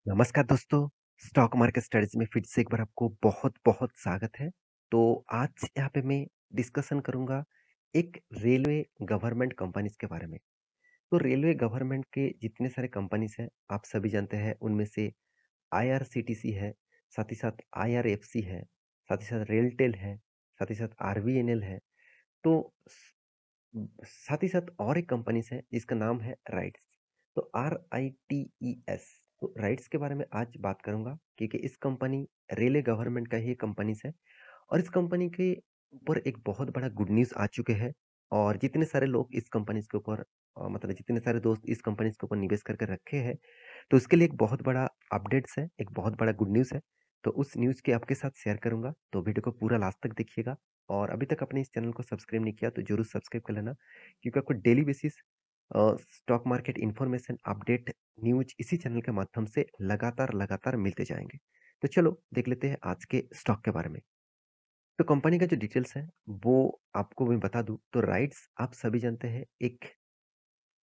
नमस्कार दोस्तों, stock market studies में फिर से एक बार आपको बहुत-बहुत स्वागत है। तो आज यहाँ पे मैं डिस्कशन करूँगा एक रेलवे गवर्नमेंट कंपनीज़ के बारे में। तो रेलवे गवर्नमेंट के जितने सारे कंपनीज़ हैं, आप सभी जानते हैं उनमें से आईआरसीटीसी है, साथ ही साथ आईआरएफसी है, साथ ही साथ रेलटेल है, साथ ही साथ आरवीएनएल है। तो साथ ही साथ और एक कंपनीज है जिसका नाम है राइट्स। तो RITES। तो राइट्स के बारे में आज बात करूंगा क्योंकि इस कंपनी रेलवे गवर्नमेंट का ही कंपनीज है और इस कंपनी के ऊपर एक बहुत बड़ा गुड न्यूज़ आ चुके हैं। और जितने सारे लोग इस कंपनीज के ऊपर मतलब जितने सारे दोस्त इस कंपनीज के ऊपर निवेश करके रखे हैं, तो उसके लिए एक बहुत बड़ा अपडेट्स है, एक बहुत बड़ा गुड न्यूज़ है। तो उस न्यूज़ के आपके साथ शेयर करूंगा, तो वीडियो को पूरा लास्ट तक देखिएगा। और अभी तक आपने इस चैनल को सब्सक्राइब नहीं किया तो जरूर सब्सक्राइब कर लेना, क्योंकि आपको daily basis stock market information update news इसी चैनल के माध्यम से लगातार लगातार मिलते जाएंगे। तो चलो देख लेते हैं आज के स्टॉक के बारे में। तो कंपनी का जो डिटेल्स है वो आपको मैं बता दूं, तो राइट्स आप सभी जानते हैं एक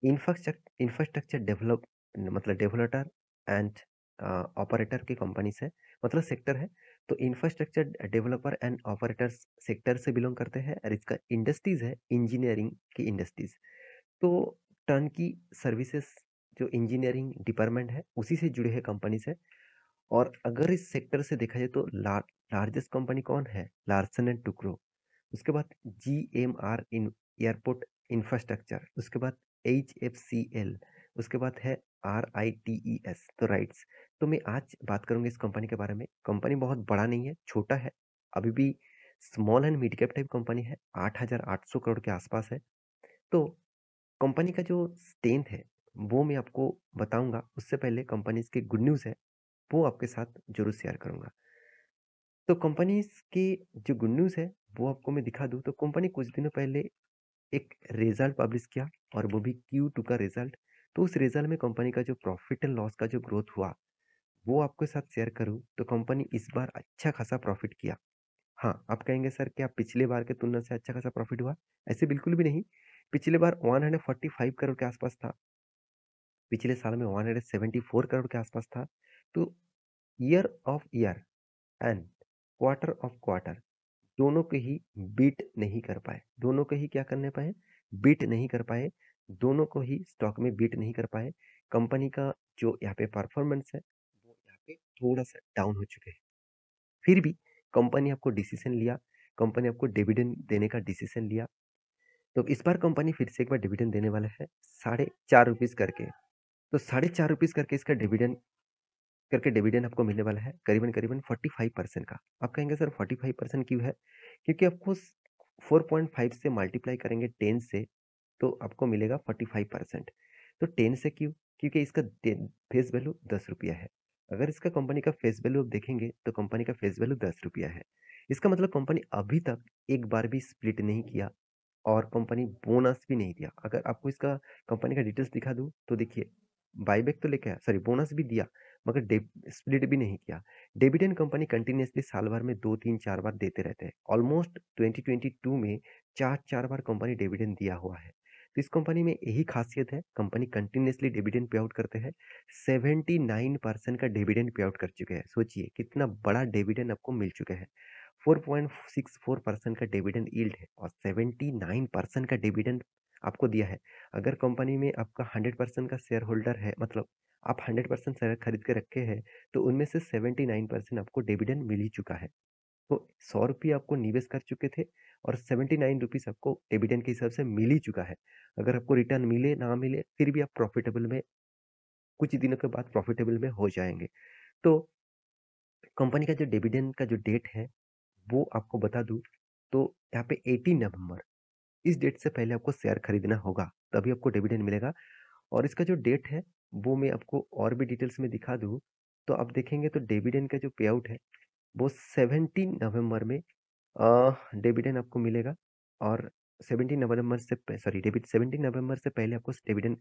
इंफ्रास्ट्रक्चर इंफ्रास्ट्रक्चर डेवलप मतलब डेवलपर एंड ऑपरेटर की कंपनी से मतलब सेक्टर है। तो infrastructure developer and operators sector से बिलोंग करते हैं और इसका इंडस्ट्रीज है इंजीनियरिंग की इंडस्ट्रीज। तो टर्नकी सर्विसेज जो इंजीनियरिंग डिपार्टमेंट है उसी से जुड़े हैं कंपनी से। और अगर इस सेक्टर से देखा जाए तो लार्जेस्ट कंपनी कौन है? Larsen and Toubro. उसके बाद GMR इन एयरपोर्ट इंफ्रास्ट्रक्चर। उसके बाद HFCL। उसके बाद है RITES। तो राइट्स। तो मैं आज बात करूंगा इस कंपनी के बारे में। कंपनी बहुत बड़ा नहीं है, छोटा है, अभी भी small and mid cap type company है, 8,800 करोड़ के आसपास है। तो कंपनी का जो स्ट्रेंथ है वो मैं आपको बताऊंगा, उससे पहले कंपनी के गुड न्यूज़ है वो आपके साथ जरूर शेयर करूंगा। तो कंपनी के जो गुड न्यूज़ है वो आपको मैं दिखा दूं, तो कंपनी कुछ दिनों पहले एक रिजल्ट पब्लिश किया और वो भी Q2 का रिजल्ट। तो उस रिजल्ट में कंपनी का जो प्रॉफिट एंड लॉस का जो ग्रोथ हुआ वो आपके साथ शेयर करूं, तो कंपनी इस बार अच्छा खासा प्रॉफिट किया। हाँ, आप कहेंगे सर क्या पिछले बार के तुलना से अच्छा खासा प्रॉफिट हुआ? ऐसे बिल्कुल भी नहीं। पिछले बार 145 करोड़ के आसपास था, पिछले साल में 174 करोड़ के आसपास था। तो year of year and quarter of quarter दोनों को ही बीट नहीं कर पाए, दोनों को ही क्या करने पाए? बीट नहीं कर पाए, दोनों को ही स्टॉक में बीट नहीं कर पाए। कंपनी का जो यहाँ पे परफॉर्मेंस है वो यहाँ पे थोड़ा सा डाउन हो चुके हैं। फिर भी कंपनी आपको डिसीजन लिया, कंपनी आपको डिविडेंड देने का डिसीजन लिया। तो इस बार कंपनी फिर से एक बार डिविडेंड देने वाला है, 4.5 रुपीज करके। तो 4.5 रुपीज करके इसका डिविडेंड आपको मिलने वाला है, करीबन करीबन 45% का। आप कहेंगे सर 45% क्यों है? क्योंकि आपको 4.5 से मल्टीप्लाई करेंगे 10 से, तो आपको मिलेगा 45%। तो 10 से क्यों? क्योंकि इसका फेस वैल्यू 10 रुपया है। अगर इसका कंपनी का फेस वैल्यू आप देखेंगे तो कंपनी का फेस वैल्यू 10 रुपया है। इसका मतलब कंपनी अभी तक एक बार भी स्प्लिट नहीं किया और कंपनी बोनस भी नहीं दिया। अगर आपको इसका कंपनी का डिटेल्स दिखा दूं, तो देखिए, बायबैक तो लेके आया, सॉरी बोनस भी दिया, मगर स्प्लिट भी नहीं किया। डिविडेंड कंपनी कंटिन्यूसली साल भर में 2 3 4 बार देते रहते हैं। ऑलमोस्ट 2022 में 4 4 बार कंपनी डिविडेंड दिया हुआ है। तो इस कंपनी में यही खासियत है, company continuously dividend pay out करते हैं। 79% का डिविडेंड पे आउट कर चुके हैं। सोचिए कितना बड़ा डिविडेंड आपको मिल चुका है। 4.64% का डिविडेंड यील्ड है और 79% का डिविडेंड आपको दिया है। अगर कंपनी में आपका 100% का शेयर होल्डर है, मतलब आप 100% शेयर खरीद के रखे हैं, तो उनमें से 79% आपको डिविडेंड मिल ही चुका है। तो 100 रुपये आपको निवेश कर चुके थे और 79 रुपीज आपको डिविडेंड के हिसाब से मिल ही चुका है। अगर आपको रिटर्न मिले ना मिले फिर भी आप प्रॉफिटेबल में कुछ दिनों के बाद प्रॉफिटेबल में हो जाएंगे। तो कंपनी का जो डिविडेंड का जो डेट है वो आपको बता दूं, तो यहाँ पे 18 नवंबर, इस डेट से पहले आपको शेयर खरीदना होगा, तभी आपको डिविडेंड मिलेगा। और इसका जो डेट है वो मैं आपको और भी डिटेल्स में दिखा दूं, तो आप देखेंगे तो डिविडेंड का जो पे आउट है वो 17 नवंबर में डिविडेंड आपको मिलेगा। और 17 नवंबर से सॉरी डेबिट 17 नवंबर से पहले आपको डिविडेंड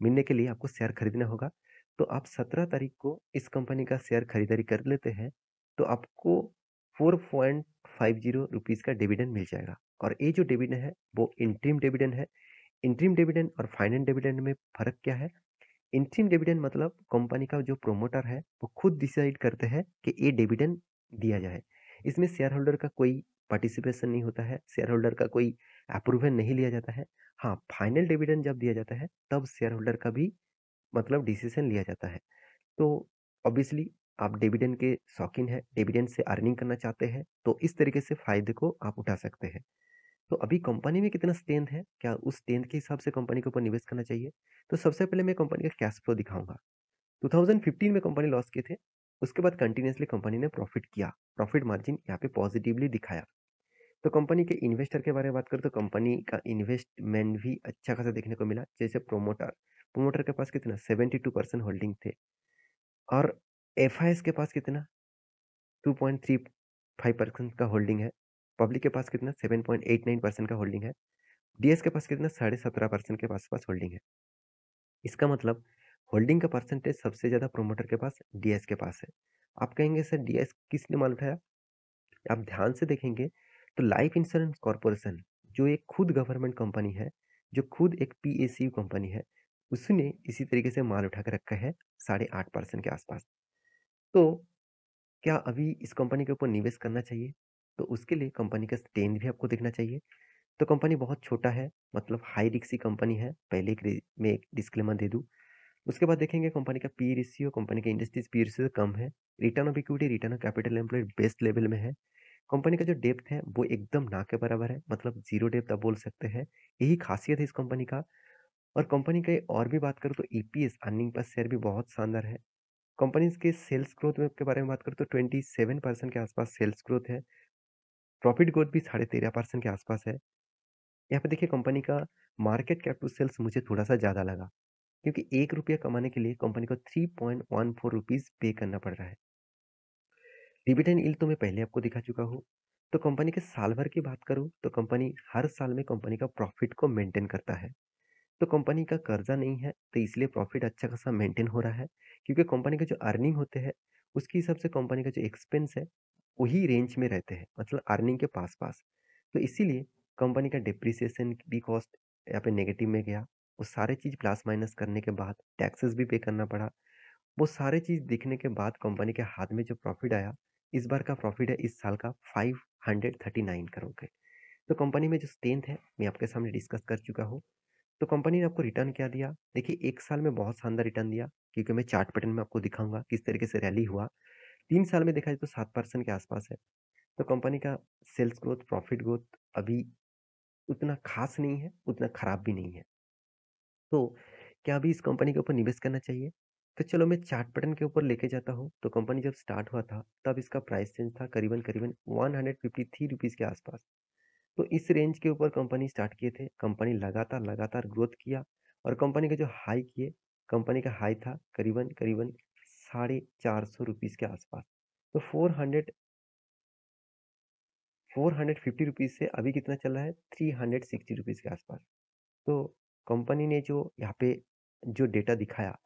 मिलने के लिए आपको शेयर खरीदना होगा। तो आप 17 तारीख को इस कंपनी का शेयर खरीदारी कर लेते हैं, तो आपको 4.50 रुपीज़ का डिविडेंड मिल जाएगा। और ये जो डिविडेंड है वो इंटरिम डिविडेंड है। इंटरिम डिविडेंड और फाइनल डिविडेंड में फ़र्क क्या है? इंटरिम डिविडेंड मतलब कंपनी का जो प्रोमोटर है वो खुद डिसाइड करते हैं कि ये डिविडेंड दिया जाए। इसमें शेयर होल्डर का कोई पार्टिसिपेशन नहीं होता है, शेयर होल्डर का कोई अप्रूवल नहीं लिया जाता है। हाँ, फाइनल डिविडेंड जब दिया जाता है तब शेयर होल्डर का भी मतलब डिसीजन लिया जाता है। तो ऑब्वियसली आप डिविडेंड के शौकीन हैं, डिविडेंड से अर्निंग करना चाहते हैं, तो इस तरीके से फ़ायदे को आप उठा सकते हैं। तो अभी कंपनी में कितना स्ट्रेंथ है, क्या उस स्ट्रेंथ के हिसाब से कंपनी के ऊपर निवेश करना चाहिए? तो सबसे पहले मैं कंपनी का कैश फ्लो दिखाऊँगा। 2015 में कंपनी लॉस किए थे, उसके बाद कंटिन्यूअसली कंपनी ने प्रॉफिट किया। प्रॉफिट मार्जिन यहाँ पे पॉजिटिवली दिखाया। तो कंपनी के इन्वेस्टर के बारे में बात करें तो कंपनी का इन्वेस्टमेंट भी अच्छा खासा देखने को मिला। जैसे प्रोमोटर, प्रोमोटर के पास कितना 72% होल्डिंग थे और एफआईएस के पास कितना 2.35% का होल्डिंग है। पब्लिक के पास कितना 7.89% का होल्डिंग है। डीएस के पास कितना 17.5% के आसपास होल्डिंग है। इसका मतलब होल्डिंग का परसेंटेज सबसे ज़्यादा प्रोमोटर के पास डीएस के पास है। आप कहेंगे सर डीएस किसने माल उठाया? आप ध्यान से देखेंगे तो लाइफ इंश्योरेंस कॉर्पोरेशन जो एक खुद गवर्नमेंट कंपनी है, जो खुद एक पीएसयू कंपनी है, उसने इसी तरीके से माल उठा के रखा है 8.5% के आसपास। तो क्या अभी इस कंपनी के ऊपर निवेश करना चाहिए? तो उसके लिए कंपनी का स्ट्रेंथ भी आपको देखना चाहिए। तो कंपनी बहुत छोटा है, मतलब हाई रिस्की कंपनी है, पहले मैं एक डिस्क्लेमर दे दूँ। उसके बाद देखेंगे कंपनी का पी रेशियो कंपनी के इंडस्ट्रीज पी रेशियो से कम है। Return of equity, return of capital employed best level में है। कंपनी का जो डेप्थ है वो एकदम ना के बराबर है, मतलब जीरो डेप्थ आप बोल सकते हैं। यही खासियत है इस कंपनी का। और कंपनी के और भी बात करूँ तो ईपीएस अर्निंग पर शेयर भी बहुत शानदार है। कंपनी के सेल्स ग्रोथ में के बारे में बात करूँ तो 27% के आसपास सेल्स ग्रोथ है। प्रॉफिट ग्रोथ भी 13.5% के आसपास है। यहाँ पे देखिए कंपनी का मार्केट कैप टू सेल्स मुझे थोड़ा सा ज़्यादा लगा, क्योंकि ₹1 कमाने के लिए कंपनी को ₹3.14 पे करना पड़ रहा है। डिविडेंड यील्ड तो मैं पहले आपको दिखा चुका हूँ। तो कंपनी के साल भर की बात करूँ तो कंपनी हर साल में कंपनी का प्रॉफिट को मेंटेन करता है। तो कंपनी का कर्जा नहीं है, तो इसलिए प्रॉफिट अच्छा खासा मेंटेन हो रहा है, क्योंकि कंपनी के जो अर्निंग होते हैं उसके हिसाब से कंपनी का जो एक्सपेंस है वही रेंज में रहते हैं, मतलब अर्निंग के पास पास। तो इसीलिए कंपनी का डिप्रिसिएशन भी कॉस्ट यहाँ पे नेगेटिव में गया। वो सारे चीज़ प्लस माइनस करने के बाद टैक्सेस भी पे करना पड़ा। वो सारे चीज़ दिखने के बाद कंपनी के हाथ में जो प्रॉफिट आया, इस बार का प्रॉफिट है इस साल का 539 करोड़ के। तो कंपनी में जो स्ट्रेंथ है मैं आपके सामने डिस्कस कर चुका हूँ। तो कंपनी ने आपको रिटर्न क्या दिया? देखिए 1 साल में बहुत शानदार रिटर्न दिया, क्योंकि मैं चार्ट पैटर्न में आपको दिखाऊँगा किस तरीके से रैली हुआ। 3 साल में देखा जाए तो 7% के आसपास है। तो कंपनी का सेल्स ग्रोथ, प्रॉफिट ग्रोथ अभी उतना खास नहीं है, उतना खराब भी नहीं है। तो क्या अभी इस कंपनी के ऊपर निवेश करना चाहिए? तो चलो मैं चार्ट पैटर्न के ऊपर लेके जाता हूँ। तो कंपनी जब स्टार्ट हुआ था, तब इसका प्राइस चेंज था करीबन-करीबन ₹153 के आसपास। तो इस रेंज के ऊपर कंपनी स्टार्ट किए थे। कंपनी लगातार ग्रोथ किया और कंपनी का जो हाई किए, कंपनी का हाई था करीबन-करीबन ₹450 के आसपास। तो 450 से अभी कितना चल रहा है? ₹360 के आसपास। तो कंपनी ने जो यहाँ पे जो डेटा दिखाया,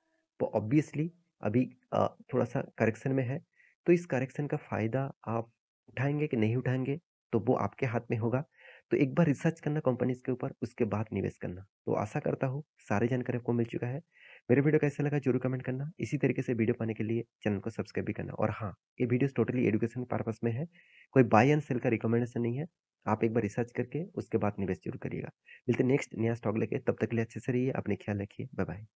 वो ऑब्वियसली अभी थोड़ा-सा करेक्शन में है। तो इस करेक्शन का फ़ायदा आप उठाएँगे कि नहीं उठाएँगे, तो वो आपके हाथ में होगा। तो एक बार रिसर्च करना कंपनीज़ के ऊपर, उसके बाद निवेश करना। तो आशा करता हूँ सारी जानकारी आपको मिल चुका है। मेरा वीडियो कैसा लगा ज़रूर कमेंट करना। इसी तरीके से वीडियो पाने के लिए चैनल को सब्सक्राइब भी करना। और हाँ, ये वीडियोज़ टोटली एजुकेशन पर्पज़ में है। कोई बाय एंड सेल का रिकमेंडेशन नहीं है। आप एक बार रिसर्च करके उसके बाद निवेश ज़रूर करिएगा। मिलते हैं नेक्स्ट नया स्टॉक लेके, तब तक के लिए अच्छे से रहिए, अपने ख्याल रखिए। Bye bye.